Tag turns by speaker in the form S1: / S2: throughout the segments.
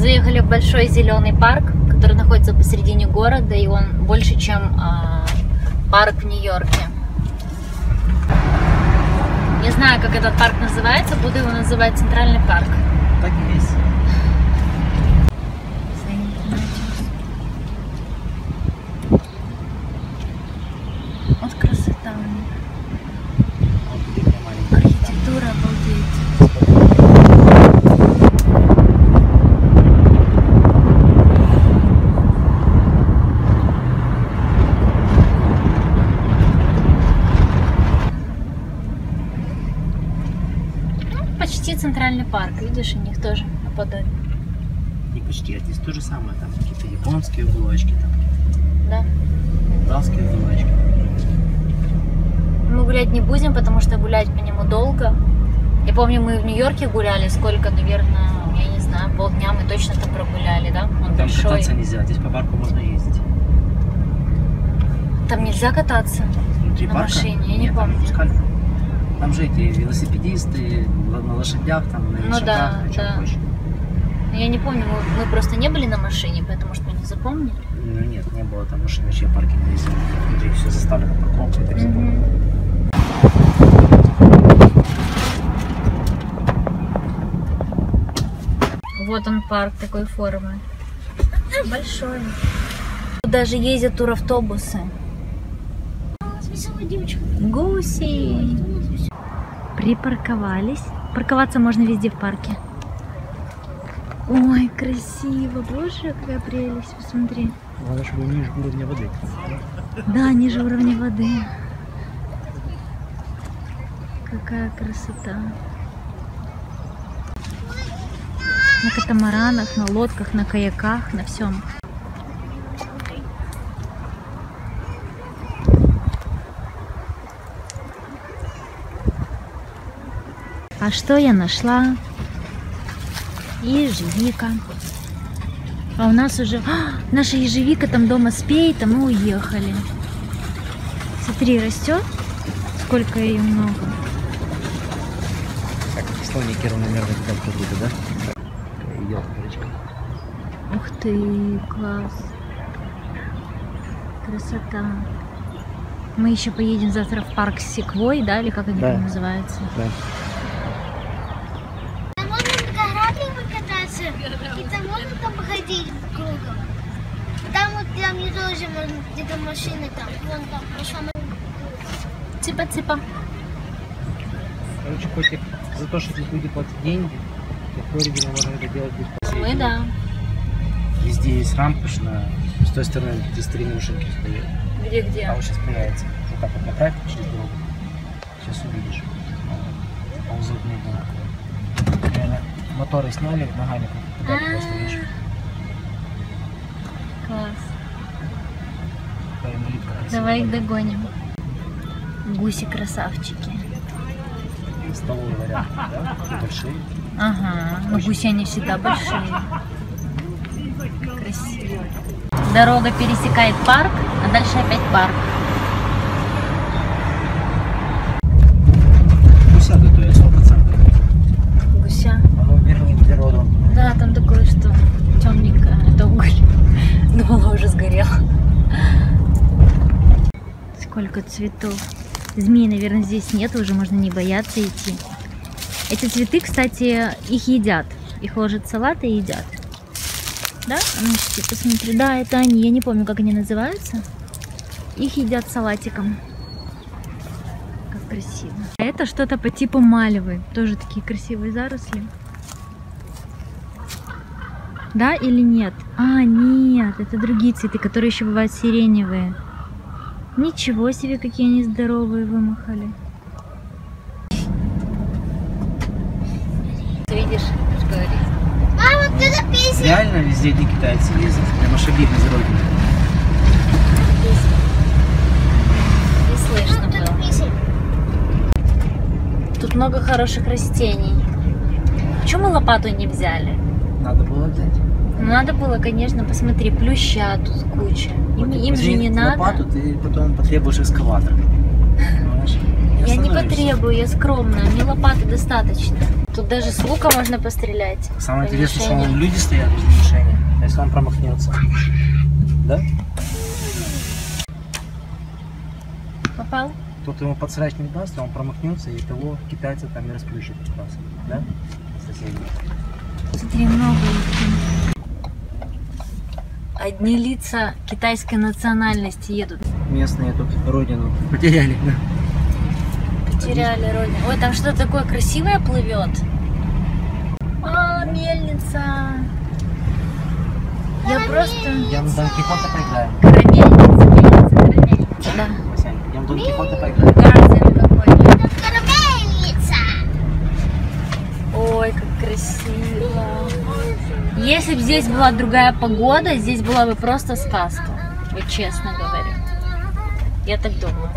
S1: Заехали в большой зеленый парк, который находится посередине города, и он больше, чем парк в Нью-Йорке. Не знаю, как этот парк называется, буду его называть Центральный парк.
S2: Так и есть.
S1: Вот красота у них. Архитектура, обалдеть. Почти Центральный парк, видишь, у них тоже наподобие.
S2: Не почти, а здесь то же самое, там какие-то японские уголочки, там
S1: Да.
S2: датские уголочки.
S1: Мы гулять не будем, потому что гулять по нему долго. Я помню, мы в Нью-Йорке гуляли, сколько, наверное, я не знаю, полдня мы точно там прогуляли, да? Он
S2: Там
S1: большой.
S2: кататься нельзя, здесь по парку можно ездить.
S1: Там нельзя кататься
S2: Внутри
S1: на
S2: парка?
S1: машине, я не
S2: Нет, там
S1: помню.
S2: пускали. Там же эти велосипедисты на лошадях, там на
S1: Ну
S2: вещах,
S1: да,
S2: на чем
S1: да.
S2: хочешь.
S1: Я не помню, мы просто не были на машине, поэтому что не запомнили.
S2: Ну нет, не было там машин, вообще парки не ездили. Внутри все заставлено парковкой, так запомнил.
S1: Вот он парк такой формы. Большой. Тут даже ездят туравтобусы. Гуси. Припарковались. Парковаться можно везде в парке. Ой, красиво. Боже, какая прелесть. Посмотри.
S2: Главное, чтобы ниже уровня воды.
S1: Да, ниже уровня воды. Какая красота. На катамаранах, на лодках, на каяках, на всем. А что я нашла? Ежевика. А у нас уже... наша ежевика там дома спеет, а мы уехали. Смотри, растет. Сколько ее много.
S2: Так, слоники равномерно как будто, да? Идет речка.
S1: Ух ты, класс. Красота. Мы еще поедем завтра в парк Секвой, да, или как они
S2: Да.
S1: там называются?
S2: Да.
S3: Там можно на грабле кататься, и там можно там походить кругом. Там вот там не тоже можно где-то машины там, вон там, пошла
S1: Цыпа-цыпа.
S2: Короче, хоть за то, что здесь люди платят деньги, в Флориде можно это делать без платежа.
S1: Мы, да.
S2: Везде есть рампы, с той стороны, где старинные машинки стоят.
S1: Где-где?
S2: А вот сейчас появится. Вот так вот направь через дорогу. Сейчас увидишь. Ползут медленно. Реально, моторы сняли, ногами туда просто видишь.
S1: Класс.
S2: Такая инвалидка красивая.
S1: Давай их догоним. Гуси-красавчики.
S2: Столовый вариант, да? Такие большие.
S1: Ага, но гуси они всегда большие. Красиво. Дорога пересекает парк, а дальше опять парк.
S2: Гуся готовят, 100%.
S1: Гуся.
S2: Оно вернит природу.
S1: Да, там такое, что темненькое. Это уголь. Думала, уже сгорел. Сколько цветов. Змей, наверное, здесь нет, уже можно не бояться идти. Эти цветы, кстати, их едят. Их ложат в салат и едят. Да? Значит, посмотри. Да, это они. Я не помню, как они называются. Их едят салатиком. Как красиво. А это что-то по типу мальвы. Тоже такие красивые заросли. Да или нет? А, нет, это другие цветы, которые еще бывают сиреневые. Ничего себе, какие они здоровые вымахали. Видишь, что говорит?
S3: А, вот это песня.
S2: Реально везде эти китайцы ездят. Прям аж обидно за родину.
S1: Не слышно
S3: Вот это
S1: было.
S3: песня.
S1: Тут много хороших растений. Почему мы лопату не взяли?
S2: Надо было взять.
S1: Ну, надо было, конечно, посмотри, плюща тут куча. Им же
S2: Возьми
S1: не надо.
S2: лопату, ты потом потребуешь эскаватор. Понимаешь?
S1: И Я не
S2: остановишься.
S1: потребую, я скромная. Мне лопаты достаточно. Тут даже с лука можно пострелять.
S2: Самое
S1: По
S2: интересное, что
S1: мишени.
S2: люди стоят возле мишени. А если он промахнется? Да?
S1: Попал?
S2: Кто-то ему подсрач не даст, а он промахнется, и того китайца там и расплющит как раз. Да? Соседи.
S1: Смотри, много их. Одни лица китайской национальности едут.
S2: Местные тут родину потеряли, да?
S1: Потеряли родину. Ой, там что-то такое красивое плывет. А, мельница. Я просто...
S2: Я на Дон Кихота поиграю.
S1: Карамельница, мельница, карамельница. Да.
S2: Васяня, я на Дон Кихота поиграю.
S1: Гарзель какой.
S3: Это карамельница.
S1: Ой, как красиво. Если бы здесь была другая погода, здесь была бы просто сказка. Вот честно говорю. Я так думаю.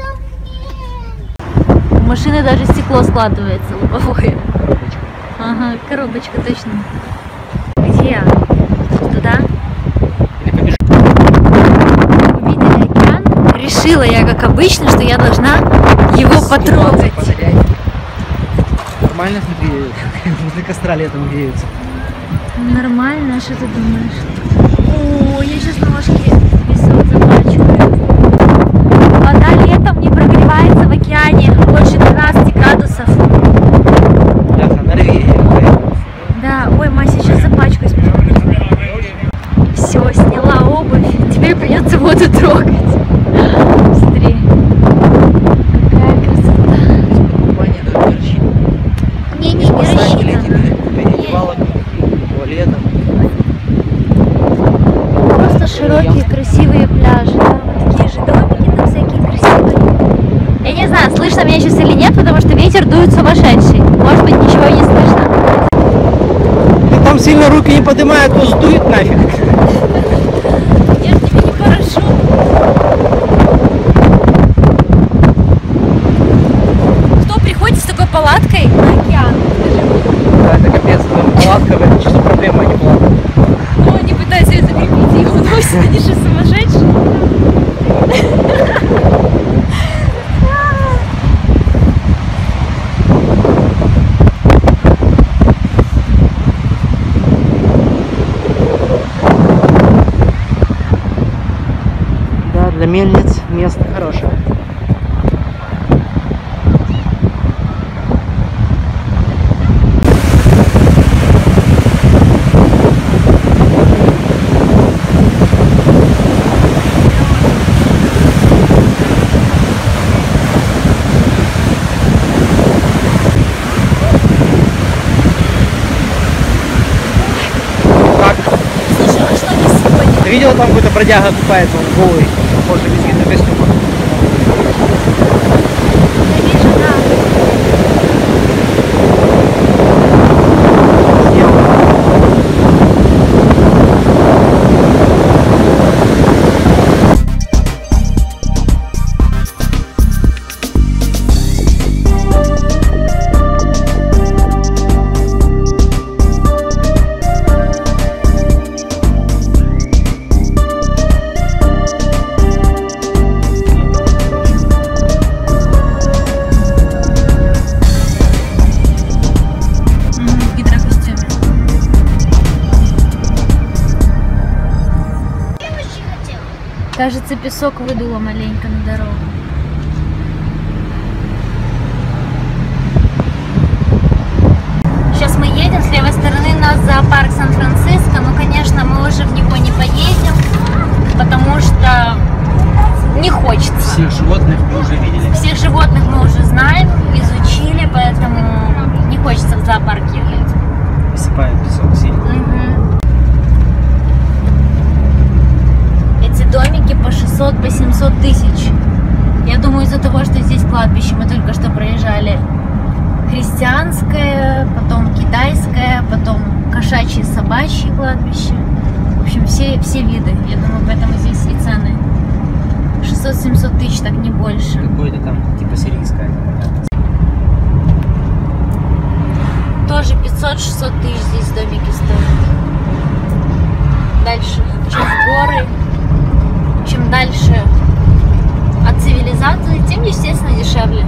S1: У машины даже стекло складывается лобовое.
S2: Коробочка.
S1: Ага, коробочка точно. Где? Туда?
S2: Или побежишь?
S1: Увидели океан. Решила я, как обычно, что я должна его потрогать.
S2: Нормально, смотри, возле костра летом греются.
S1: Нормально, а что ты думаешь? О, я сейчас ножки песок запачкаю. Вода летом не прогревается в океане больше 12 градусов.
S2: Бляха, Норвегия.
S1: Да, ой, Мася, сейчас запачкаюсь. Все, сняла обувь. Теперь придется воду трогать. Смотри. Какая красота.
S2: Купание даже не рассчитано.
S1: Не рассчитано.
S2: Переодевала туалетом.
S1: Просто широкие, красивые пляжи. Да, вот такие же домики там всякие красивые. Я не знаю, слышно меня сейчас или нет, потому что ветер дует сумасшедший. Может быть, ничего не слышно.
S2: Ты там сильно руки не поднимай, а то сдует нафиг.
S1: Я ж тебе не парашют. Кто приходит с такой палаткой на океан?
S2: Да, это капец, там палатка, это чисто проблема, а не плата.
S1: Ну, они пытаются ее закрепить, и уносят, они же сумасшедшие.
S2: Да, для мельниц место хорошее.
S1: Слушай, а что не сегодня?
S2: Ты видел, там какой-то бродяга купается, он голый, похоже, без гидрокостюма.
S1: Я вижу, да. В гидрокостюме.
S3: Я очень хотела.
S1: Кажется, песок выдуло маленько на дорогу. Сейчас мы едем, с левой стороны нас зоопарк Сан-Франциско. Ну, конечно, мы уже в него не поедем, потому что не хочется.
S2: Всех животных мы уже видели.
S1: Всех животных мы уже знаем, изучили, поэтому не хочется в зоопарк ехать.
S2: Высыпает песок сильно.
S1: Мгм. Эти домики по 600, по 700 тысяч. Я думаю, из-за того, что здесь кладбище, мы только что проезжали христианское, потом китайское, потом кошачье, собачье кладбище. В общем, все виды. Я думаю, поэтому здесь и цены 600-700 тысяч, так не больше.
S2: Какое-то там, типа сирийское.
S1: Тоже 500-600 тысяч здесь домики стоят. Дальше, чем в горы, чем дальше от цивилизации, тем, естественно, дешевле.